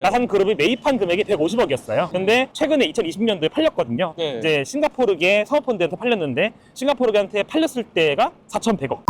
나산그룹이 매입한 금액이 150억이었어요. 근데 최근에 2020년도에 팔렸거든요. 네. 이제 싱가포르계 사모펀드에서 팔렸는데 싱가포르계한테 팔렸을 때가 4,100억.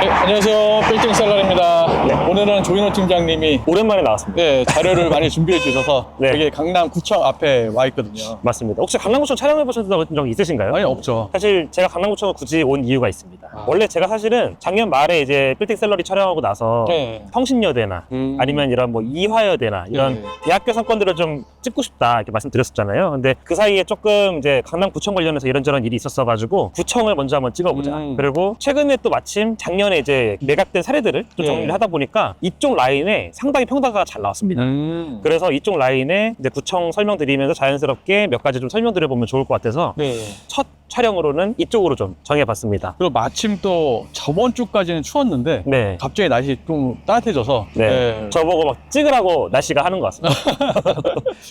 네, 안녕하세요. 빌딩셀러입니다. 오늘은 조인호 팀장님이 오랜만에 나왔습니다. 네, 자료를 많이 준비해 주셔서 네. 여기 강남구청 앞에 와 있거든요. 맞습니다. 혹시 강남구청 촬영해 보신 적 있으신가요? 아니, 없죠. 사실 제가 강남구청을 굳이 온 이유가 있습니다. 원래 제가 사실은 작년 말에 이제 빌딩 셀러리 촬영하고 나서 네. 성신여대나 아니면 이런 뭐 이화여대나 이런 네. 대학교 상권들을 좀 찍고 싶다 이렇게 말씀드렸었잖아요. 근데 그 사이에 조금 이제 강남구청 관련해서 이런저런 일이 있었어가지고 구청을 먼저 한번 찍어보자. 그리고 최근에 또 마침 작년에 이제 매각된 사례들을 좀 정리를 네. 하다 보니까 이쪽 라인에 상당히 평가가 잘 나왔습니다. 그래서 이쪽 라인에 이제 구청 설명드리면서 자연스럽게 몇 가지 좀 설명드려보면 좋을 것 같아서 네. 첫 촬영으로는 이쪽으로 좀 정해봤습니다. 그리고 마침 또 저번 주까지는 추웠는데 네. 갑자기 날씨 좀 따뜻해져서 네. 저보고 막 찍으라고 날씨가 하는 것 같습니다.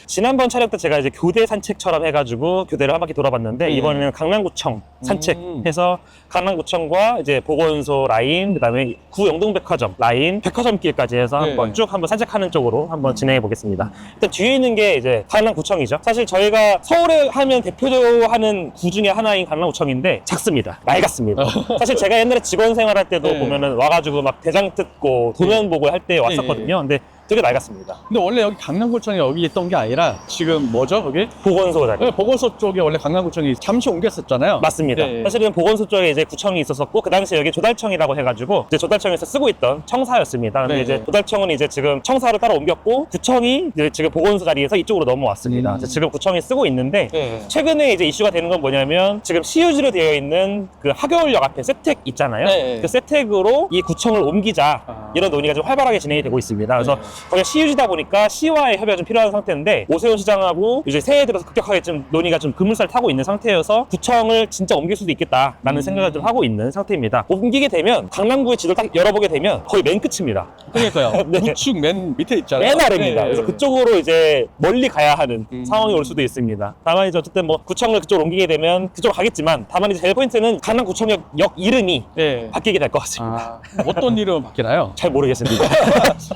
지난번 촬영 때 제가 이제 교대 산책처럼 해가지고 교대를 한 바퀴 돌아봤는데 이번에는 강남구청 산책해서 강남구청과 이제 보건소 라인, 그다음에 구 영동백화점 라인, 백화점길까지 해서 한번 쭉 한번 산책하는 쪽으로 한번 진행해 보겠습니다. 일단 뒤에 있는 게 이제 강남구청이죠. 사실 저희가 서울에 하면 대표하는 구 중에 하나인 강남구청인데 작습니다. 낡았습니다. 사실 제가 옛날에 직원 생활할 때도 보면은 와가지고 막 대장 뜯고 도면 보고 할 때 왔었거든요. 근데 되게 낡았습니다. 근데 원래 여기 강남구청이 여기 있던 게 아니라 지금 뭐죠, 여기? 보건소 자리. 네, 보건소 쪽에 원래 강남구청이 잠시 옮겼었잖아요. 맞습니다. 네. 사실은 보건소 쪽에 이제 구청이 있었었고 그 당시에 여기 조달청이라고 해가지고 이제 조달청에서 쓰고 있던 청사였습니다. 근데 네. 이제 조달청은 이제 지금 청사를 따로 옮겼고 구청이 이제 지금 보건소 자리에서 이쪽으로 넘어왔습니다. 그래서 지금 구청이 쓰고 있는데 최근에 이제 이슈가 되는 건 뭐냐면 지금 시유지로 되어 있는 그 하겨울역 앞에 세택 있잖아요. 네. 그 세택으로 이 구청을 옮기자 이런 논의가 좀 활발하게 진행이 되고 있습니다. 그래서 거기가 시유지다 보니까 시와의 협의가 좀 필요한 상태인데 오세훈 시장하고 이제 새해 들어서 급격하게 좀 논의가 좀 급물살 타고 있는 상태여서 구청을 진짜 옮길 수도 있겠다라는 생각을 좀 하고 있는 상태입니다. 옮기게 되면 강남구의 지도를 딱 열어보게 되면 거의 맨 끝입니다. 그러니까요. 네. 우측 맨 밑에 있잖아요. 맨 아래입니다. 네. 그래서 그쪽으로 이제 멀리 가야 하는 상황이 올 수도 있습니다. 다만 이제 어쨌든 뭐 구청을 그쪽으로 옮기게 되면 그쪽으로 가겠지만 다만 이제 제일 포인트는 강남구청역 이름이 네. 바뀌게 될 것 같습니다. 어떤 이름 바뀌나요? 잘 모르겠습니다.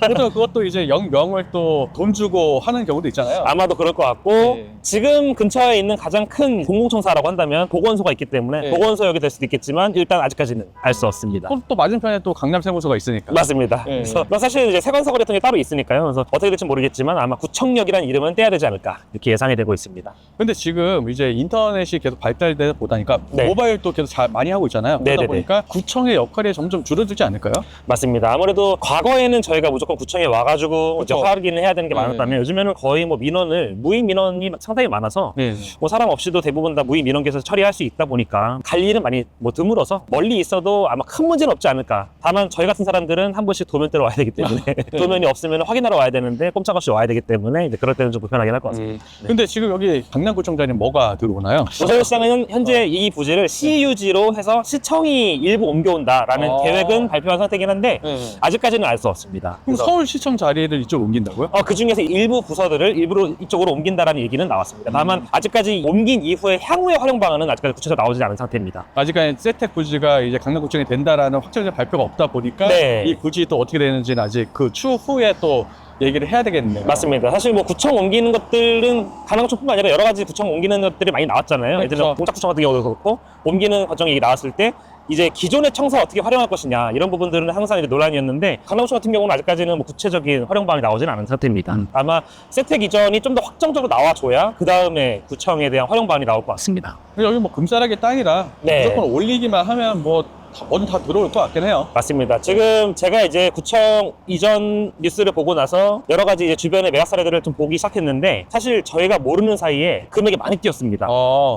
그래도 그것도 이제 영명을 또 돈 주고 하는 경우도 있잖아요. 아마도 그럴 것 같고 네. 지금 근처에 있는 가장 큰 공공청사라고 한다면 보건소가 있기 때문에 네. 보건소역이 될 수도 있겠지만 일단 아직까지는 알 수 없습니다. 또 맞은편에 또 강남세무서가 있으니까. 맞습니다. 네. 그래서 사실 이제 세관서 거래통이 따로 있으니까요. 그래서 어떻게 될지 모르겠지만 아마 구청역이라는 이름은 떼야 되지 않을까 이렇게 예상이 되고 있습니다. 근데 지금 이제 인터넷이 계속 발달되다 보다니까 네. 모바일도 계속 많이 하고 있잖아요. 그러다 네네네. 보니까 구청의 역할이 점점 줄어들지 않을까요? 맞습니다. 아무래도 과거에는 저희가 무조건 구청에 와가지고 이제 그쵸. 확인을 해야 되는 게 네. 많았다면 요즘에는 거의 뭐 민원을 무인 민원이 상당히 많아서 네. 뭐 사람 없이도 대부분 다 무인 민원계에서 처리할 수 있다 보니까 갈 일은 많이 뭐 드물어서 멀리 있어도 아마 큰 문제는 없지 않을까. 다만 저희 같은 사람들은 한 번씩 도면 때로 와야 되기 때문에 도면이 없으면 확인하러 와야 되는데 꼼짝없이 와야 되기 때문에 이제 그럴 때는 좀 불편하긴 할 것 같습니다. 근데 지금 여기 강남구청 자리는 뭐가 들어오나요? 오세훈 시장은 현재 이 부지를 시유지로 해서 시청이 일부 옮겨온다라는 계획은 발표한 상태긴 한데 아직까지는 알 수 없습니다. 그럼 서울시청 자리를 이쪽 옮긴다고요? 그 중에서 일부 부서들을 일부러 이쪽으로 옮긴다라는 얘기는 나왔습니다. 다만 아직까지 옮긴 이후에 향후의 활용 방안은 아직까지 구체적으로 나오지 않은 상태입니다. 아직까지 세택 부지가 이제 강남구청이 된다라는 확정적 발표가 없다 보니까 네. 이 부지 또 어떻게 되는지는 아직 그 추후에 또 얘기를 해야 되겠네요. 맞습니다. 사실 뭐 구청 옮기는 것들은 강남구청뿐만 아니라 여러 가지 구청 옮기는 것들이 많이 나왔잖아요. 예를 들어 그렇죠. 공작구청 같은 경우도 그렇고 옮기는 과정 얘기 나왔을 때 이제 기존의 청사 어떻게 활용할 것이냐 이런 부분들은 항상 이제 논란이었는데 강남구청 같은 경우는 아직까지는 뭐 구체적인 활용 방안이 나오진 않은 상태입니다. 아마 세택 이전이 좀 더 확정적으로 나와줘야 그 다음에 구청에 대한 활용 방안이 나올 것 같습니다. 여기 뭐 금싸라기 땅이라 네. 무조건 올리기만 하면 뭐 뭐든 다 들어올 것 같긴 해요. 맞습니다. 지금 제가 이제 구청 이전 뉴스를 보고 나서 여러 가지 이제 주변의 매각 사례들을 좀 보기 시작했는데 사실 저희가 모르는 사이에 금액이 많이 뛰었습니다.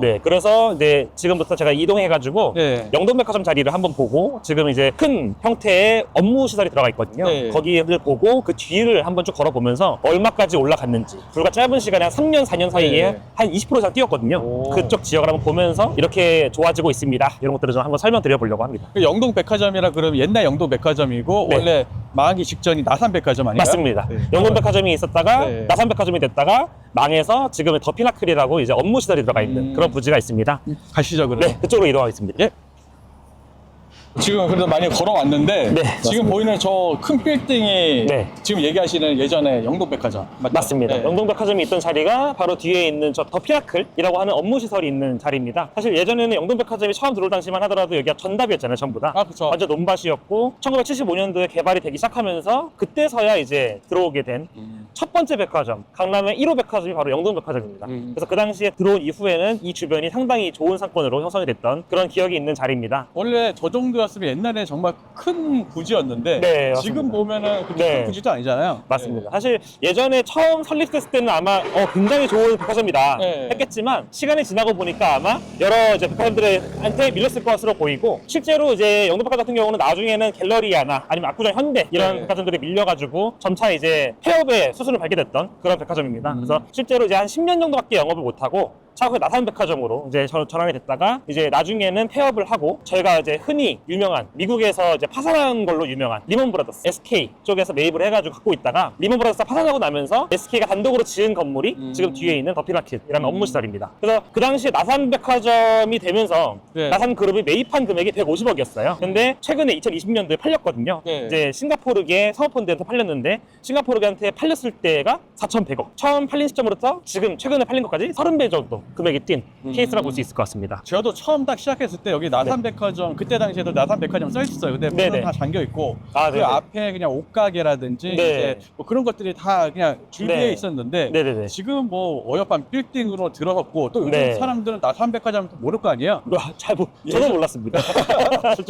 네, 그래서 이제 지금부터 제가 이동해가지고 네. 영동백화점 자리를 한번 보고 지금 이제 큰 형태의 업무 시설이 들어가 있거든요. 네. 거기를 보고 그 뒤를 한번 쭉 걸어보면서 얼마까지 올라갔는지 불과 짧은 시간에 한 3년, 4년 사이에 네. 한 20% 이상 뛰었거든요. 그쪽 지역을 한번 보면서 이렇게 좋아지고 있습니다. 이런 것들을 좀 한번 설명드려보려고 합니다. 그 영동백화점이라 그러면 옛날 영동백화점이고 네. 원래 망하기 직전이 나산백화점 아닌가요? 맞습니다. 네. 영동백화점이 있었다가 네. 나산백화점이 됐다가 망해서 지금은 더 피나클이라고 이제 업무 시설이 들어가 있는 그런 부지가 있습니다. 가시죠 그럼. 네, 그쪽으로 이동하겠습니다. 예. 지금 그래도 많이 걸어왔는데 네, 지금 보이는 저 큰 빌딩이 네. 지금 얘기하시는 예전에 영동백화점 맞죠? 맞습니다. 네. 영동백화점이 있던 자리가 바로 뒤에 있는 저 더 피나클이라고 하는 업무시설이 있는 자리입니다. 사실 예전에는 영동백화점이 처음 들어올 당시만 하더라도 여기가 전답이었잖아요, 전부 다. 아, 그쵸. 완전 논밭이었고 1975년도에 개발이 되기 시작하면서 그때서야 이제 들어오게 된 첫 번째 백화점, 강남의 1호 백화점이 바로 영동백화점입니다. 그래서 그 당시에 들어온 이후에는 이 주변이 상당히 좋은 상권으로 형성이 됐던 그런 기억이 있는 자리입니다. 원래 저 정도였으면 옛날에 정말 큰 부지였는데 네, 지금 맞습니다. 보면은 그렇게 네. 큰 부지도 아니잖아요. 맞습니다. 사실 예전에 처음 설립됐을 때는 아마 굉장히 좋은 백화점이다 네. 했겠지만 시간이 지나고 보니까 아마 여러 이제 백화점들한테 밀렸을 것으로 보이고 실제로 이제 영동백화점 같은 경우는 나중에는 갤러리아나 아니면 압구정 현대 이런 네. 백화점들이 밀려가지고 점차 이제 폐업의 수순을 밟게 됐던 그런 백화점입니다. 그래서 실제로 이제 한 10년 정도밖에 영업을 못하고 차후에 나산백화점으로 이제 전환이 됐다가 이제 나중에는 폐업을 하고 저희가 이제 흔히 유명한 미국에서 이제 파산한 걸로 유명한 리먼 브라더스 SK 쪽에서 매입을 해가지고 갖고 있다가 리먼 브라더스가 파산하고 나면서 SK가 단독으로 지은 건물이 지금 뒤에 있는 더피마켓이라는 업무시설입니다. 그래서 그 당시에 나산백화점이 되면서 네. 나산그룹이 매입한 금액이 150억이었어요. 근데 최근에 2020년도에 팔렸거든요. 네. 이제 싱가포르계 사모펀드한테 팔렸는데 싱가포르계한테 팔렸을 때가 4,100억. 처음 팔린 시점으로부터 지금 최근에 팔린 것까지 30배 정도 금액이 뛴 케이스라고 볼 수 있을 것 같습니다. 저도 처음 딱 시작했을 때 여기 나산백화점 그때 당시에도 나산백화점 써 있었어요. 근데 문은 네네. 다 잠겨 있고 아, 그 네네. 앞에 그냥 옷가게라든지 네. 이제 뭐 그런 것들이 다 그냥 줄기에 네. 있었는데 네네네. 지금 뭐 어여쁜 빌딩으로 들어섰고 또 요즘 네. 사람들은 나산백화점 모를 거 아니에요? 저도 몰랐습니다.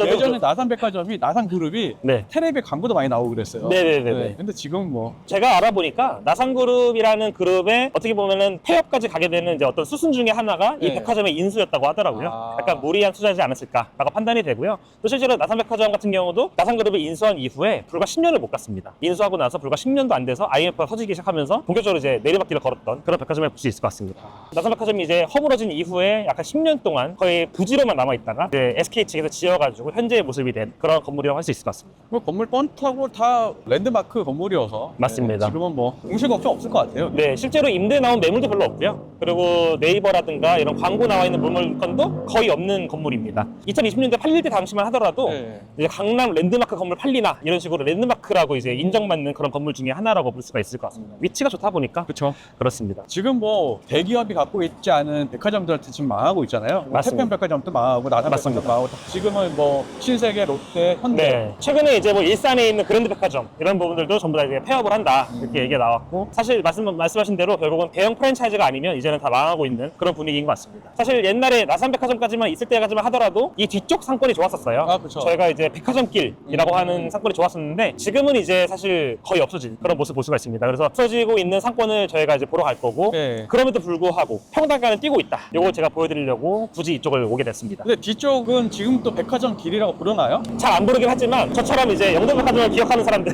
예전에 나산백화점이 나산그룹이 네. 텔레비에 광고도 많이 나오고 그랬어요. 네네네네. 근데 지금 뭐 제가 알아보니까 나산그룹이라는 그룹에 어떻게 보면은 폐업까지 가게 되는 이제 어떤 수순 중에 하나가 이 네. 백화점의 인수였다고 하더라고요. 아. 약간 무리한 투자지 않았을까라고 판단이 되고요. 또 실제로 나산백화점 같은 경우도 나산그룹이 인수한 이후에 불과 10년을 못 갔습니다. 인수하고 나서 불과 10년도 안 돼서 IMF가 터지기 시작하면서 본격적으로 이제 내리막길을 걸었던 그런 백화점을 볼 수 있을 것 같습니다. 나산백화점이 이제 허물어진 이후에 약간 10년 동안 거의 부지로만 남아있다가 이제 SK 측에서 지어가지고 현재의 모습이 된 그런 건물이라고 할 수 있을 것 같습니다. 뭐 건물 뻔하고 다 랜드마크 건물이어서 맞습니다. 지금은 뭐 공실 걱정 없을 것 같아요. 네, 실제로 임대 나온 매물도 별로 없고요. 그리고 네이버라든가 이런 광고 나와 있는 물건도 거의 없는 건물입니다. 2020년대 팔릴 때 당시만 하더라도 네. 이제 강남 랜드마크 건물 팔리나 이런 식으로 랜드마크라고 이제 인정받는 그런 건물 중에 하나라고 볼 수가 있을 것 같습니다. 위치가 좋다 보니까 그렇죠. 그렇습니다. 지금 뭐 대기업이 갖고 있지 않은 백화점들한테 지금 망하고 있잖아요. 뭐 맞습니다. 태평백화점도 망하고 나산백화점도 맞습니다. 망하고 지금은 뭐 신세계, 롯데, 현대. 네, 최근에 이제 뭐 일산에 있는 그랜드 백화점 이런 부분들도 전부 다 이제 폐업을 한다 이렇게 얘기가 나왔고 사실 말씀하신 대로 결국은 대형 프랜차이즈가 아니면 이제는 다 망하고 있는 그런 분위기인 것 같습니다. 사실 옛날에 나산백화점까지만 있을 때까지만 하더라도 이 뒤쪽 상권이 좋았었어요. 아, 그쵸. 저희가 이제 백화점길이라고 하는 상권이 좋았었는데 지금은 이제 사실 거의 없어진 그런 모습 볼 수가 있습니다. 그래서 없어지고 있는 상권을 저희가 이제 보러 갈 거고 네. 그럼에도 불구하고 평당가는 뛰고 있다. 이걸 제가 보여드리려고 굳이 이쪽을 오게 됐습니다. 근데 뒤쪽은 지금 또 백화점 길이라고 부르나요? 잘 안 부르긴 하지만 저처럼 이제 영동백화점을 기억하는 사람들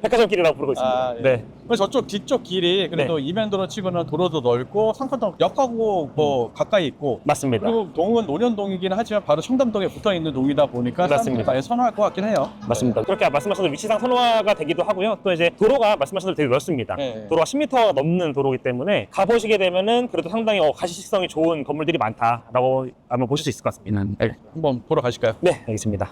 백화점길이라고 부르고 있습니다. 아, 예. 네. 그래서 저쪽 뒤쪽 길이 그래도 이면도로 치고는 도로도 넓고 상권도 역하고 뭐 가까이 있고 맞습니다. 그리고 동은 논현동이긴 하지만 바로 청담동에 붙어 있는 동이다 보니까 사람들이 맞습니다. 많이 선호할 것 같긴 해요. 맞습니다. 그렇게 말씀하신 대로 위치상 선호화가 되기도 하고요. 또 이제 도로가 말씀하신 대로 되게 넓습니다. 네. 도로가 10m 넘는 도로이기 때문에 가보시게 되면은 그래도 상당히 가시성이 좋은 건물들이 많다라고 아마 보실 수 있을 것 같습니다. 한번 보러 가실까요? 네, 알겠습니다.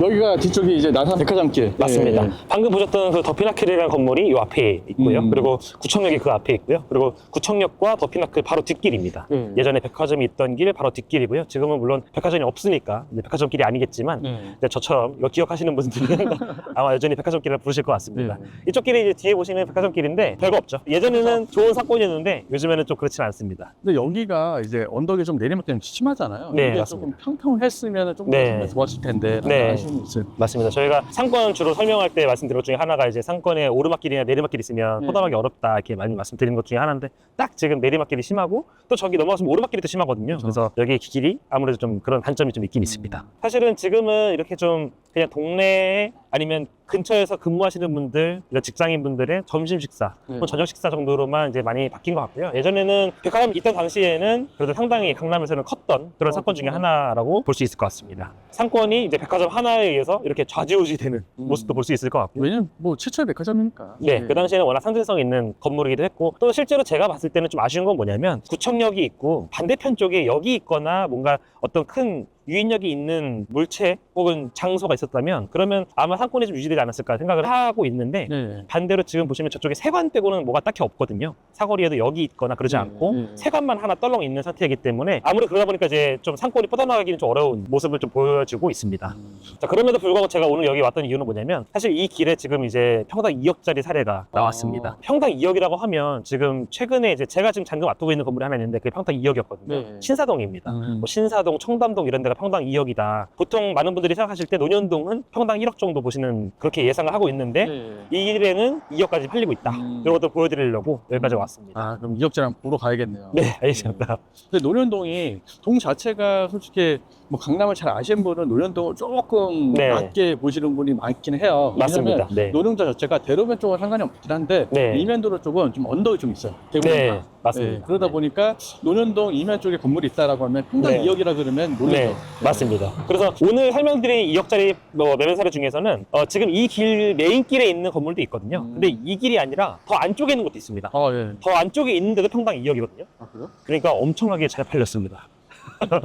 여기가 뒤쪽이 이제 나산 백화점길. 맞습니다. 예. 방금 보셨던 그 더피나클이라는 건물이 이 앞에 있고요. 음. 그리고 구청역이 그 앞에 있고요. 그리고 구청역과 더피나클 바로 뒷길입니다. 예전에 백화점이 있던 길 바로 뒷길이고요. 지금은 물론 백화점이 없으니까 이제 백화점길이 아니겠지만 이제 저처럼 이거 기억하시는 분들은 아마 여전히 백화점길을 부르실 것 같습니다. 이쪽 길이 이제 뒤에 보시는 백화점길인데 별거 없죠. 예전에는 좋은 상권이었는데 요즘에는 좀 그렇진 않습니다. 근데 여기가 이제 언덕이 좀 내리막 때문에 심하잖아요. 네, 이게 맞습니다. 조금 평평했으면 조금 네. 더 좋았을 텐데. 네. 아쉬움이 있어요. 맞습니다. 저희가 상권 주로 설명할 때 말씀드린 것 중에 하나가 이제 상권에 오르막길이나 내리막길이 있으면 포괄하기 어렵다 이렇게 많이 말씀드리는 것 중에 하나인데 딱 지금 내리막길이 심하고 또 저기 넘어가시면 오르막길이 또 심하거든요. 그래서 여기 길이 아무래도 좀 그런 단점이 좀 있긴 있습니다. 사실은 지금은 이렇게 좀 그냥 동네에 아니면 근처에서 근무하시는 분들, 이런 직장인 분들의 점심 식사, 또 저녁 식사 정도로만 이제 많이 바뀐 것 같고요. 예전에는 백화점 있던 당시에는 그래도 상당히 강남에서는 컸던 그런 상권 중에 하나라고 볼 수 있을 것 같습니다. 상권이 이제 백화점 하나에 의해서 이렇게 좌지우지되는 모습도 볼 수 있을 것 같고요. 왜냐면 뭐 최초의 백화점이니까. 네, 그 당시에는 워낙 상징성 있는 건물이기도 했고 또 실제로 제가 봤을 때는 좀 아쉬운 건 뭐냐면 구청역이 있고 반대편 쪽에 역이 있거나 뭔가 어떤 큰 유인력이 있는 물체 혹은 장소가 있었다면 그러면 아마 상권이 좀 유지되지 않았을까 생각을 하고 있는데 네. 반대로 지금 보시면 저쪽에 세관 빼고는 뭐가 딱히 없거든요. 사거리에도 여기 있거나 그러지 않고 세관만 하나 떨렁 있는 상태이기 때문에 아무래도 그러다 보니까 이제 좀 상권이 뻗어나가기는 좀 어려운 모습을 좀 보여주고 있습니다. 자, 그럼에도 불구하고 제가 오늘 여기 왔던 이유는 뭐냐면 사실 이 길에 지금 이제 평당 2억짜리 사례가 나왔습니다. 평당 2억이라고 하면 지금 최근에 이제 제가 지금 잠금 앞두고 있는 건물이 하나 있는데 그게 평당 2억이었거든요. 네. 신사동입니다. 뭐 신사동, 청담동 이런 데가 평당 2억이다. 보통 많은 분들이 생각하실 때 논현동은 평당 1억 정도 보시는 그렇게 예상을 하고 있는데 이 길에는 2억까지 팔리고 있다. 이런 것도 보여드리려고 여기까지 왔습니다. 아, 그럼 2억짜리 한번 보러 가야겠네요. 네, 알겠습니다. 근데 논현동이 동 자체가 솔직히 뭐 강남을 잘 아시는 분은 논현동을 조금 네. 낮게 보시는 분이 많긴 해요. 맞습니다. 왜냐면 네. 논현동 자체가 대로변 쪽은 상관이 없긴 한데 네. 이면도로 쪽은 좀 언덕이 좀 있어요. 대부분 네, 다. 맞습니다. 그러다 보니까 논현동 이면 쪽에 건물이 있다라고 하면 평당 네. 2억이라 그러면 논현동. 네, 맞습니다. 그래서 오늘 설명드린 2억짜리 매매 사례 중에서는 지금 이 길 메인 길에 있는 건물도 있거든요. 근데 이 길이 아니라 더 안쪽에 있는 것도 있습니다. 예. 더 안쪽에 있는데도 평당 2억이거든요. 아, 그래요? 그러니까 엄청나게 잘 팔렸습니다.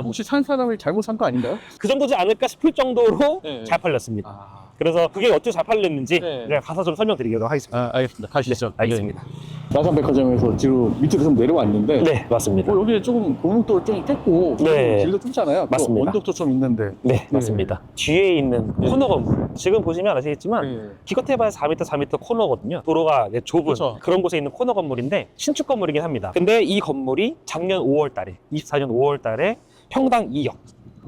혹시 산 사람이 잘못 산 거 아닌가요? 그 정도지 않을까 싶을 정도로 네. 잘 팔렸습니다. 아, 그래서 그게 어떻게 잘 팔렸는지 네. 제가 가서 좀 설명드리도록 하겠습니다. 알겠습니다. 가시죠. 알겠습니다. 나산백화점에서 뒤로 밑으로 좀 내려왔는데 네, 맞습니다. 여기 조금 골목도 좀 깼고 네. 길도 좁잖아요. 맞습니다. 언덕도 좀 있는데. 네, 맞습니다. 뒤에 있는 코너 건물. 지금 보시면 아시겠지만 기껏 해봐야 4m, 4m 코너거든요. 도로가 이제 좁은 그쵸. 그런 곳에 있는 코너 건물인데 신축 건물이긴 합니다. 근데 이 건물이 작년 5월 달에 24년 5월 달에 평당 2억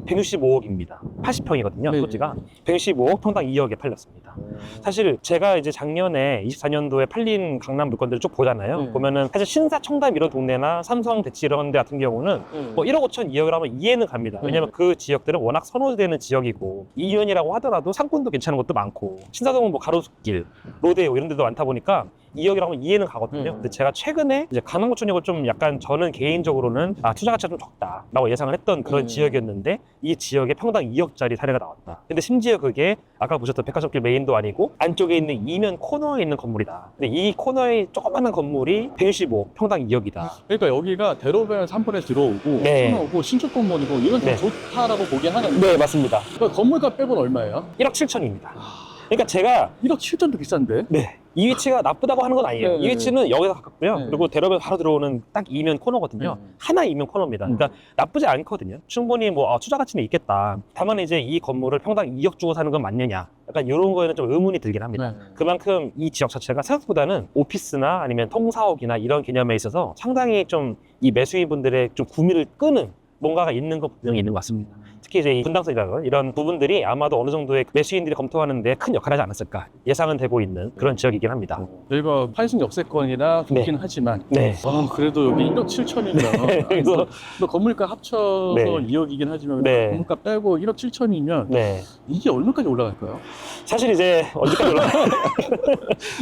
165억입니다. 80평이거든요. 네. 토지가 165억 평당 2억에 팔렸습니다. 사실 제가 이제 작년에 24년도에 팔린 강남 물건들을 쭉 보잖아요. 네. 보면은 사실 신사, 청담 이런 동네나 삼성, 대치 이런 데 같은 경우는 뭐 1억 5천, 2억이라고 하면 이해는 갑니다. 왜냐면 그 지역들은 워낙 선호되는 지역이고 2년이라고 하더라도 상권도 괜찮은 것도 많고 신사동은 뭐 가로수길, 로데오 이런 데도 많다 보니까 2억이라고 하면 이해는 가거든요. 근데 제가 최근에 이제 강남구청역을 좀 약간 저는 개인적으로는 투자 가치가 좀 적다라고 예상을 했던 그런 지역이었는데 이 지역에 평당 2억짜리 사례가 나왔다. 근데 심지어 그게 아까 보셨던 백화점길 메인도 아니고 안쪽에 있는 이면 코너에 있는 건물이다. 근데 이 코너에 조그마한 건물이 165억 평당 2억이다. 그러니까 여기가 대로변 3분에 들어오고 네. 코너고 신축 건물이고 이건 좀 네. 좋다라고 보긴 하는데 네, 맞습니다. 그러니까 건물가 빼고는 얼마예요? 1억 7천입니다. 그러니까 제가 1억 7천도 비싼데? 네. 이 위치가 나쁘다고 하는 건 아니에요. 네, 이 위치는 여기서 가깝고요. 네. 그리고 대로변 바로 들어오는 딱 이면 코너거든요. 하나 이면 코너입니다. 그러니까 나쁘지 않거든요. 충분히 뭐 투자 가치는 있겠다. 다만 이제 이 건물을 평당 2억 주고 사는 건 맞느냐. 약간 이런 거에는 좀 의문이 들긴 합니다. 네. 그만큼 이 지역 자체가 생각보다는 오피스나 아니면 통사옥이나 이런 개념에 있어서 상당히 좀 이 매수인분들의 좀 구미를 끄는 뭔가가 있는 거 분명히 있는 것 같습니다. 특히 이제 이 분당선이라는 이런 부분들이 아마도 어느 정도의 매수인들이 검토하는데 큰 역할을 하지 않았을까 예상은 되고 있는 그런 지역이긴 합니다. 여기가 판신 역세권이라 좋긴 하지만 네. 그래도 여기 1억 7천이면 그래서 건물가 합쳐서 네. 2억이긴 하지만 네. 건물가 빼고 1억 7천이면 네. 이게 얼마까지 올라갈까요? 사실 이제 언제까지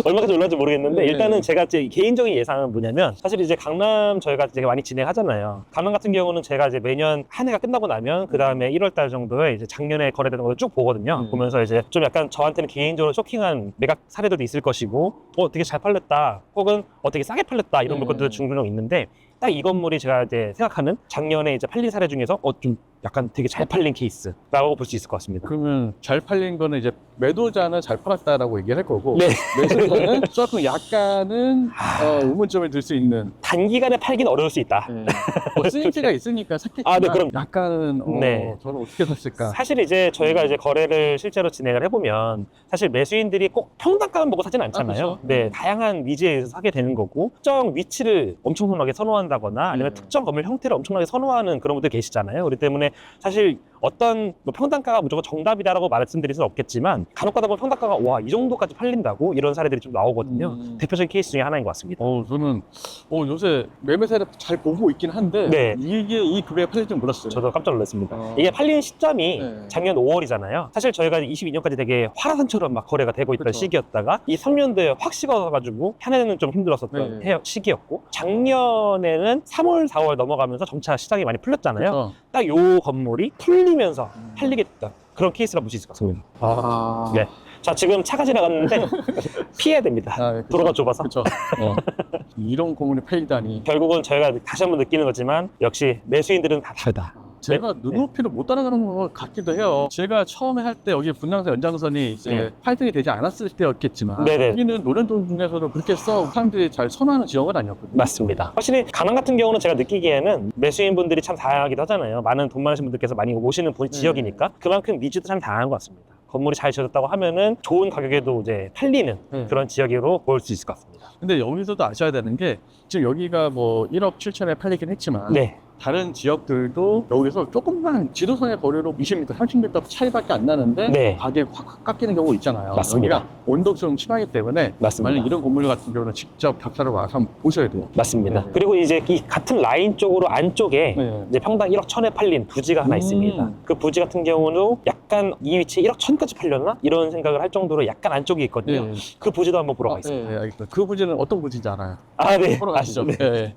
얼마까지 올라갈지 모르겠는데 네. 일단은 제가 제 개인적인 예상은 뭐냐면 사실 이제 강남 저희가 되게 많이 진행하잖아요. 강남 같은 경우는 제가 이제 매년 한 해가 끝나고 나면 그 다음에 1월 달 정도에 이제 작년에 거래되는 걸 쭉 보거든요. 보면서 이제 좀 약간 저한테는 개인적으로 쇼킹한 매각 사례들도 있을 것이고 되게 잘 팔렸다 혹은 되게 싸게 팔렸다 이런 물건도 종종 있는데 딱 이 건물이 제가 이제 생각하는 작년에 이제 팔린 사례 중에서 좀 약간 되게 잘 팔린 케이스라고 볼 수 있을 것 같습니다. 그러면 잘 팔린 거는 이제 매도자는 잘 팔았다라고 얘기를 할 거고 네. 매수자는 조금 약간은 의문점을 들 수 있는 단기간에 팔긴 어려울 수 있다. 뭐 쓰임새가 있으니까 샀겠지만 네, 그럼. 약간은 네. 저는 어떻게 샀을까? 사실 이제 저희가 이제 거래를 실제로 진행을 해보면 사실 매수인들이 꼭 평당가만 보고 사진 않잖아요. 그렇죠. 네, 다양한 니즈에 의해서 사게 되는 거고 특정 위치를 엄청나게 선호한다거나 아니면 특정 건물 형태를 엄청나게 선호하는 그런 분들 계시잖아요. 그렇기 때문에 사실 어떤 뭐 평당가가 무조건 정답이다라고 말씀드릴 수는 없겠지만 간혹 가다 보면 평당가가 와, 이 정도까지 팔린다고 이런 사례들이 좀 나오거든요. 대표적인 케이스 중에 하나인 것 같습니다. 저는 요새 매매사를 잘 보고 있긴 한데 네. 이게 이 금액에 팔릴 줄 몰랐어요. 저도 깜짝 놀랐습니다. 이게 팔린 시점이 네. 작년 5월이잖아요. 사실 저희가 22년까지 되게 화라산처럼 막 거래가 되고 있던 그쵸. 시기였다가 이 3년도에 확 식어가지고 한 해는 좀 힘들었었던 네. 시기였고 작년에는 3월, 4월 넘어가면서 점차 시장이 많이 풀렸잖아요. 그래서 딱 요 건물이 풀리면서 팔리게 됐던 그런 케이스라 볼 수 있을 것 같습니다. 네. 자, 지금 차가 지나갔는데 피해야 됩니다. 그쵸. 도로가 좁아서. 그렇죠. 이런 건물이 팔리다니. 결국은 저희가 다시 한번 느끼는 거지만 역시 매수인들은 다 다르다. 제가 눈높이를 못 따라가는 것 같기도 해요. 제가 처음에 할 때 여기 분당사 연장선이 이제 활성이 되지 않았을 때였겠지만 네네. 여기는 노련동 중에서도 그렇게 써 사람들이 잘 선호하는 지역은 아니었거든요. 맞습니다. 확실히 강남 같은 경우는 제가 느끼기에는 매수인분들이 참 다양하기도 하잖아요. 많은 돈 많으신 분들께서 많이 오시는 지역이니까 그만큼 니즈도 참 다양한 것 같습니다. 건물이 잘 지어졌다고 하면은 좋은 가격에도 이제 팔리는 그런 지역으로 볼 수 있을 것 같습니다. 근데 여기서도 아셔야 되는 게 지금 여기가 뭐 1억 7천에 팔리긴 했지만 네. 다른 지역들도 여기서 조금만 지도선의 거리로 20m, 30m 차이밖에 안 나는데 네. 가격이 확 깎이는 경우 있잖아요. 맞습니다. 여기가 온도가 좀 심하기 때문에 맞습니다. 만약 이런 건물 같은 경우는 직접 격사를 와서 한번 보셔야 돼요. 맞습니다. 네. 그리고 이제 이 같은 라인 쪽으로 안쪽에 네. 이제 평당 1억 1천에 팔린 부지가 하나 있습니다. 그 부지 같은 경우는 약간 이 위치에 1억 1천까지 팔렸나? 이런 생각을 할 정도로 약간 안쪽에 있거든요. 네. 그 부지도 한번 보러 가겠습니다. 네, 알겠습니다. 그 부지는 어떤 부지인지 알아요? 아, 네. 보러 가시죠. 네. 네.